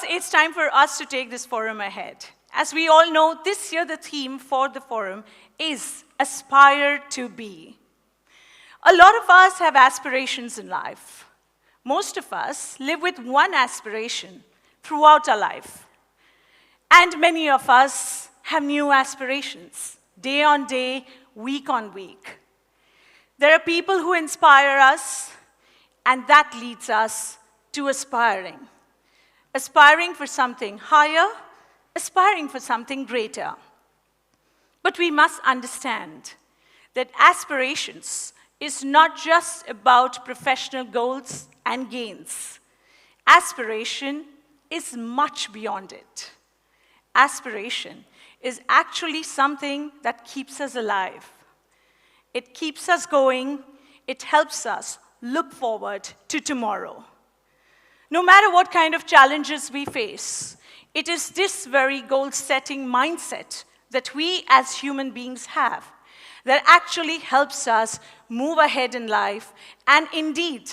it's time for us to take this forum ahead. As we all know, this year the theme for the forum is Aspire to Be. A lot of us have aspirations in life. Most of us live with one aspiration throughout our life. And many of us have new aspirations, day on day, week on week. There are people who inspire us, and that leads us to aspiring. Aspiring for something higher, aspiring for something greater. But we must understand that aspirations is not just about professional goals and gains. Aspiration is much beyond it. Aspiration is actually something that keeps us alive. It keeps us going. It helps us look forward to tomorrow. No matter what kind of challenges we face, it is this very goal-setting mindset that we as human beings have that actually helps us move ahead in life and indeed,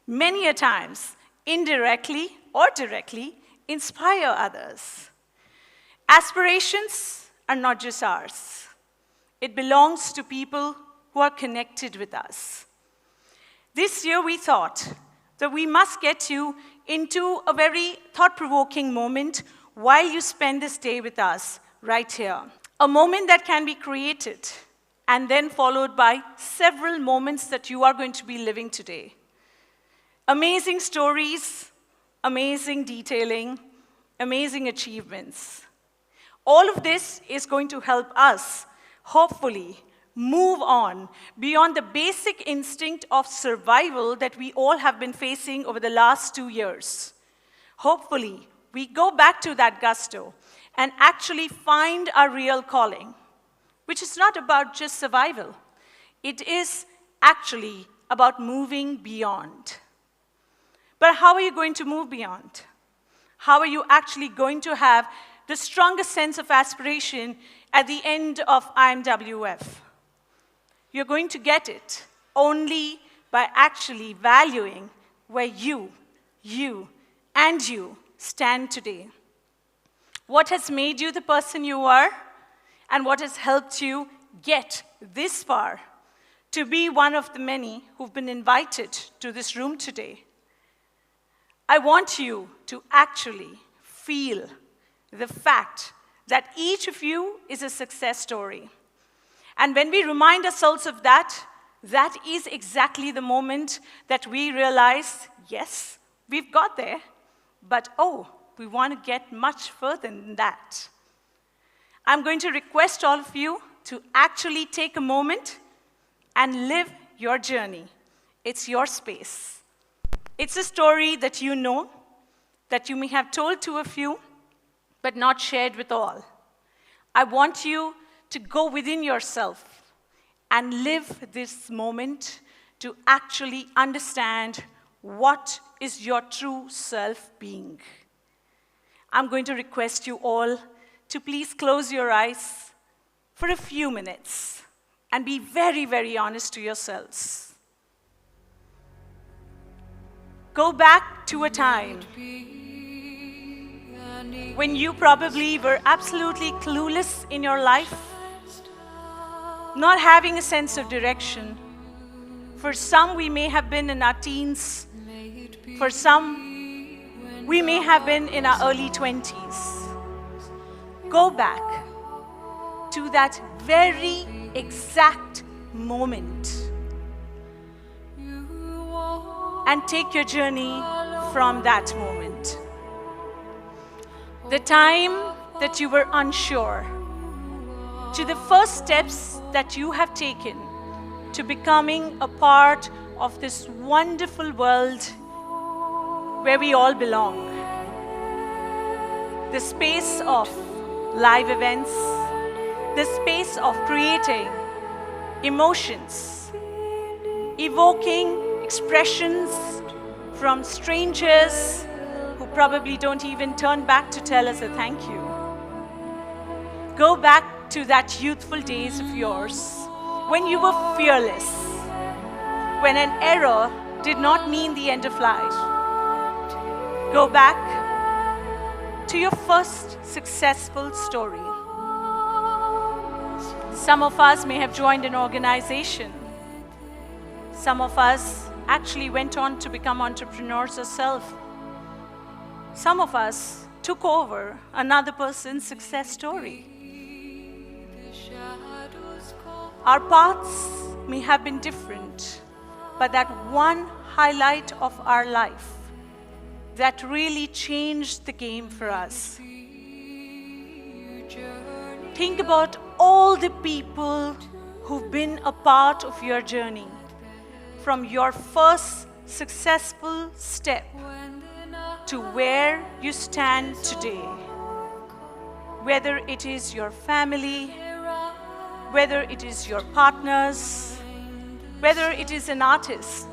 many a times, indirectly or directly, inspire others. Aspirations are not just ours. It belongs to people who are connected with us. This year we thought that we must get you into a very thought-provoking moment while you spend this day with us right here. A moment that can be created and then followed by several moments that you are going to be living today. Amazing stories, amazing detailing, amazing achievements. All of this is going to help us, hopefully, move on beyond the basic instinct of survival that we all have been facing over the last 2 years. Hopefully, we go back to that gusto and actually find our real calling, which is not about just survival. It is actually about moving beyond. But how are you going to move beyond? How are you actually going to have the strongest sense of aspiration at the end of IMWF? You're going to get it only by actually valuing where you stand today. What has made you the person you are, and what has helped you get this far to be one of the many who've been invited to this room today. I want you to actually feel the fact that each of you is a success story. And when we remind ourselves of that, that is exactly the moment that we realize, yes, we've got there, but oh, we want to get much further than that. I'm going to request all of you to actually take a moment and live your journey. It's your space. It's a story that you know, that you may have told to a few, but not shared with all. I want you to go within yourself and live this moment to actually understand what is your true self being. I'm going to request you all to please close your eyes for a few minutes and be very, very honest to yourselves. Go back to a time when you probably were absolutely clueless in your life, not having a sense of direction. For some, we may have been in our teens. For some, we may have been in our early 20s. Go back to that very exact moment and take your journey from that moment. The time that you were unsure, to the first steps that you have taken to becoming a part of this wonderful world where we all belong. The space of live events, the space of creating emotions, evoking expressions from strangers who probably don't even turn back to tell us a thank you. Go back to that youthful days of yours when you were fearless, when an error did not mean the end of life. Go back to your first successful story. Some of us may have joined an organization. Some of us actually went on to become entrepreneurs ourselves. Some of us took over another person's success story. Our paths may have been different, but that one highlight of our life that really changed the game for us. Think about all the people who've been a part of your journey, from your first successful step to where you stand today. Whether it is your family, whether it is your partners, whether it is an artist,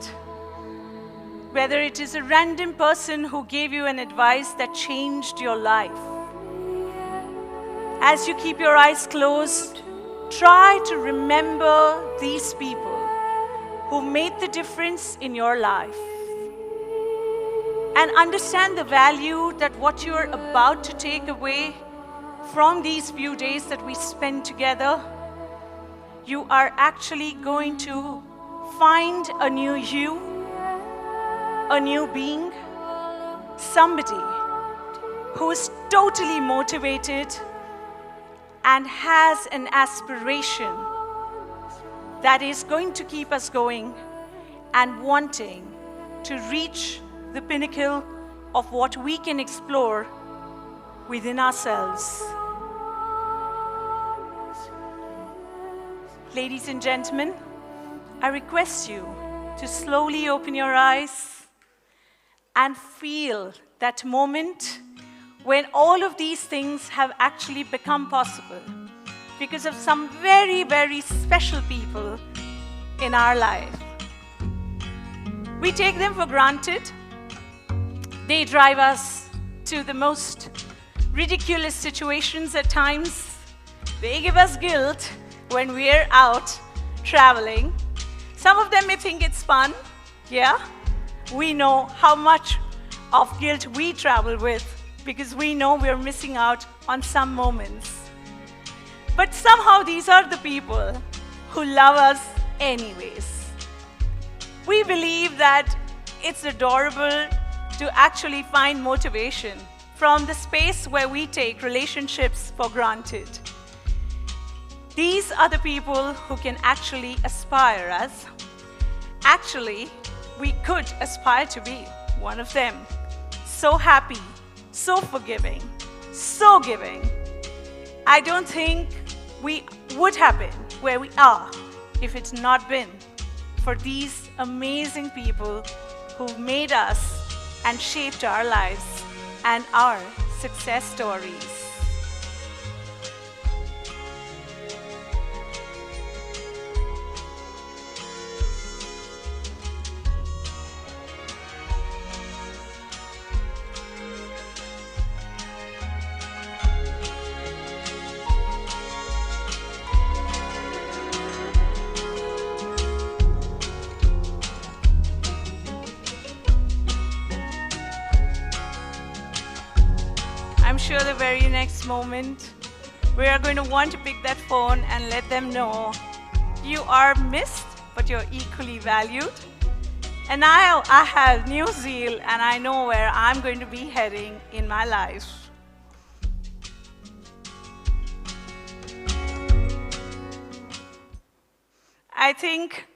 whether it is a random person who gave you an advice that changed your life. As you keep your eyes closed, try to remember these people who made the difference in your life. And understand the value that what you are about to take away from these few days that we spend together, you are actually going to find a new you, a new being, somebody who is totally motivated and has an aspiration that is going to keep us going and wanting to reach the pinnacle of what we can explore within ourselves. Ladies and gentlemen, I request you to slowly open your eyes and feel that moment when all of these things have actually become possible because of some very, very special people in our life. We take them for granted. They drive us to the most ridiculous situations at times. They give us guilt when we're out traveling. Some of them may think it's fun. Yeah, we know how much of guilt we travel with because we know we're missing out on some moments. But somehow these are the people who love us anyways. We believe that it's adorable to actually find motivation from the space where we take relationships for granted. These are the people who can actually aspire us. Actually, we could aspire to be one of them. So happy, so forgiving, so giving. I don't think we would have been where we are if it's not been for these amazing people who've made us and shaped our lives and our success stories. I'm sure the very next moment, we are going to want to pick that phone and let them know you are missed, but you're equally valued. And now I have new zeal and I know where I'm going to be heading in my life. I think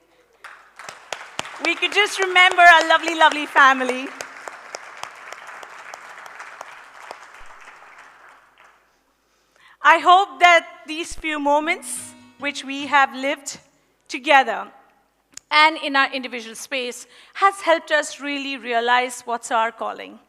we could just remember our lovely, lovely family. I hope that these few moments which we have lived together and in our individual space has helped us really realize what's our calling.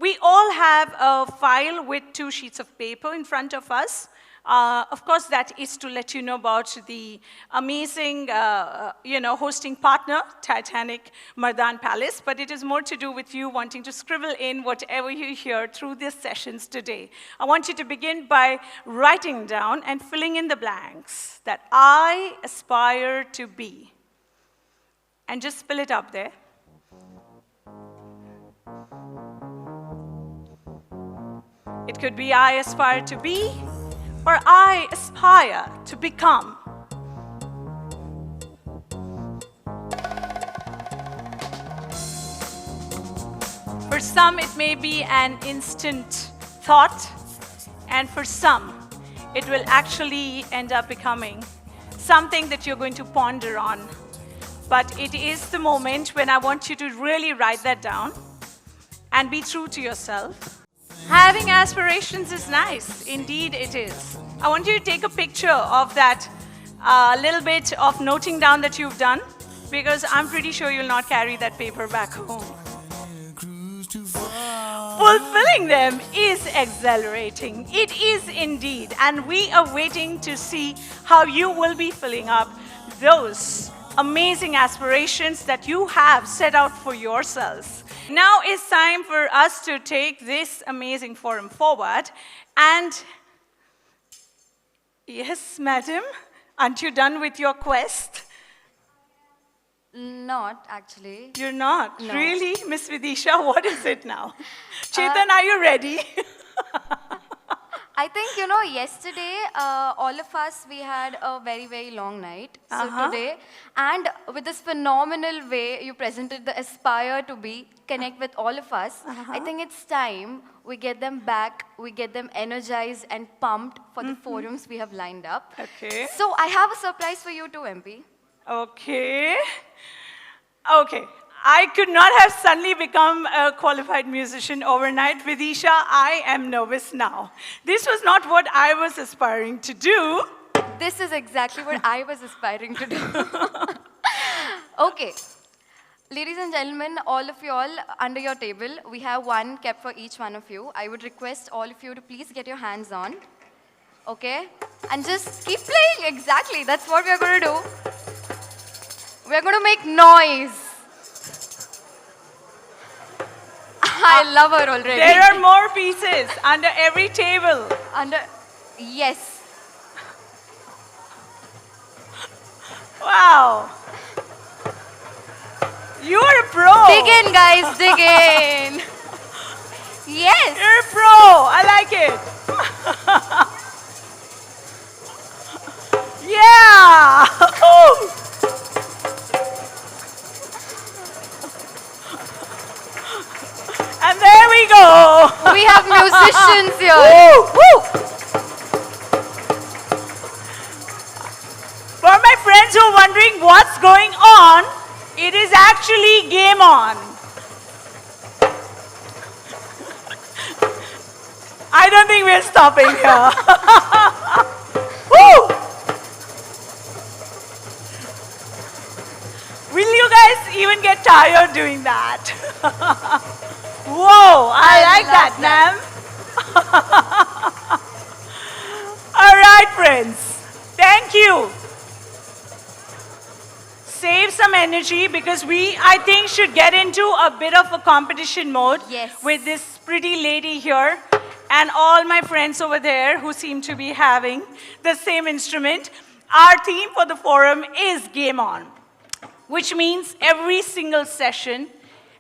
We all have a file with 2 sheets of paper in front of us. Of course, that is to let you know about the amazing, hosting partner, Titanic Mardan Palace, but it is more to do with you wanting to scribble in whatever you hear through these sessions today. I want you to begin by writing down and filling in the blanks that I aspire to be. And just fill it up there. It could be I aspire to be, or I aspire to become. For some, it may be an instant thought, and for some, it will actually end up becoming something that you're going to ponder on. But it is the moment when I want you to really write that down and be true to yourself. Having aspirations is nice. Indeed, it is. I want you to take a picture of that little bit of noting down that you've done, because I'm pretty sure you'll not carry that paper back home. Fulfilling them is exhilarating. It is indeed. And we are waiting to see how you will be filling up those amazing aspirations that you have set out for yourselves. Now it's time for us to take this amazing forum forward. And yes, madam, aren't you done with your quest? Not actually. You're not? No. Really? Miss Vidisha, what is it now? Chetan, are you ready? I think, yesterday, all of us, we had a very, very long night. So today, and with this phenomenal way you presented the aspire to be, connect with all of us, I think it's time we get them back, we get them energized and pumped for the forums we have lined up. Okay. So I have a surprise for you too, MP. Okay. Okay. I could not have suddenly become a qualified musician overnight. Vidisha, I am nervous now. This was not what I was aspiring to do. This is exactly what I was aspiring to do. Okay. Ladies and gentlemen, all of you all under your table, we have one kept for each one of you. I would request all of you to please get your hands on. Okay? And just keep playing. Exactly. That's what we're going to do. We're going to make noise. I love her already. There are more pieces under every table. Yes. Wow. You're a pro. Dig in, guys. Dig in. Yes. You're a pro. I like it. Yeah. Ooh. And there we go. We have musicians here. Woo, woo. For my friends who are wondering what's going on, it is actually game on. I don't think we're stopping here. Woo. Will you guys even get tired doing that? Whoa, I like that, ma'am. All right, friends. Thank you. Save some energy because we, I think, should get into a bit of a competition mode with this pretty lady here and all my friends over there who seem to be having the same instrument. Our theme for the forum is Game On, which means every single session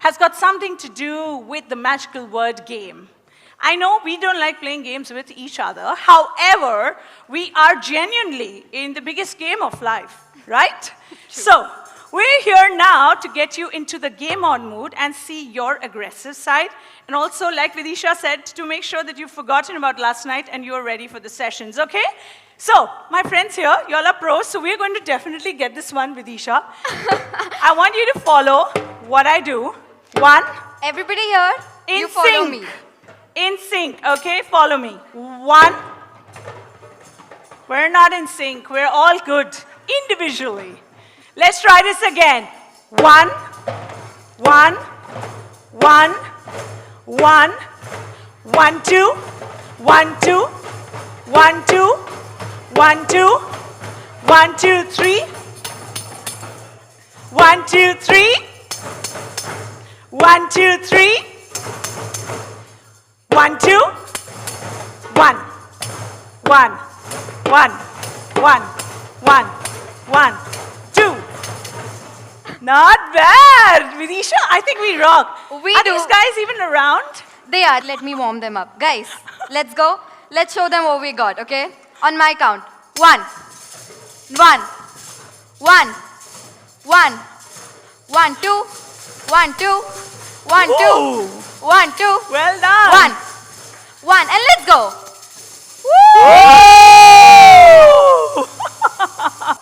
has got something to do with the magical word game. I know we don't like playing games with each other. However, we are genuinely in the biggest game of life, right? So we're here now to get you into the game on mood and see your aggressive side. And also, like Vidisha said, to make sure that you've forgotten about last night and you're ready for the sessions, okay? So, my friends here, you all are pros, so we're going to definitely get this one, Vidisha. I want you to follow what I do. One. Everybody here, you follow me. In sync, okay? Follow me. One. We're not in sync. We're all good individually. Let's try this again. One. One. One. One. 1, 2. 1, 2. 1, 2. 1, 2. 1, 2, 3. 1, 2, 3. 1, 2, 3. 1, 2. 1. 1. 1. 1. 1. 1. 2. Not bad. Vidisha, I think we rock. We Are do. these guys even around? They are. Let me warm them up. Guys, Let's go. Let's show them what we got, okay? On my count. 1, 1, 1, 1, 1, 2, 1, 2, 1, 2, Ooh. 1, 2, Well done. 1, 1, and let's go.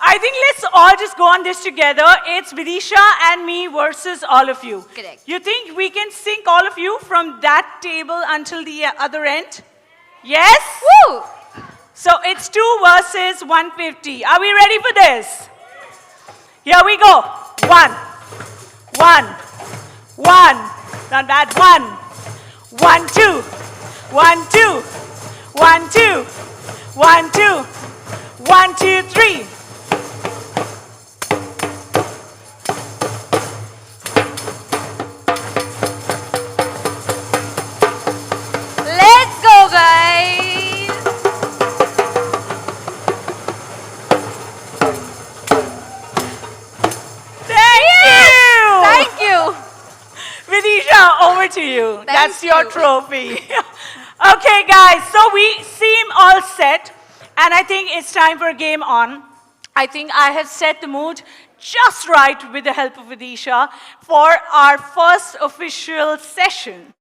I think let's all just go on this together. It's Vidisha and me versus all of you. Correct. You think we can sync all of you from that table until the other end? Yes? Woo! So it's 2 versus 150. Are we ready for this? Here we go. 1, 1, 1. Not bad. 1, 1, 2, 1, 2, 1, 2, 1, 2, 1, 2, 3. Let's go, guys. Thank you. Thank you. Vidisha, over to you. That's your you. trophy. Okay, guys, so we seem all set, and I think it's time for a game on. I think I have set the mood just right with the help of Vidisha for our first official session.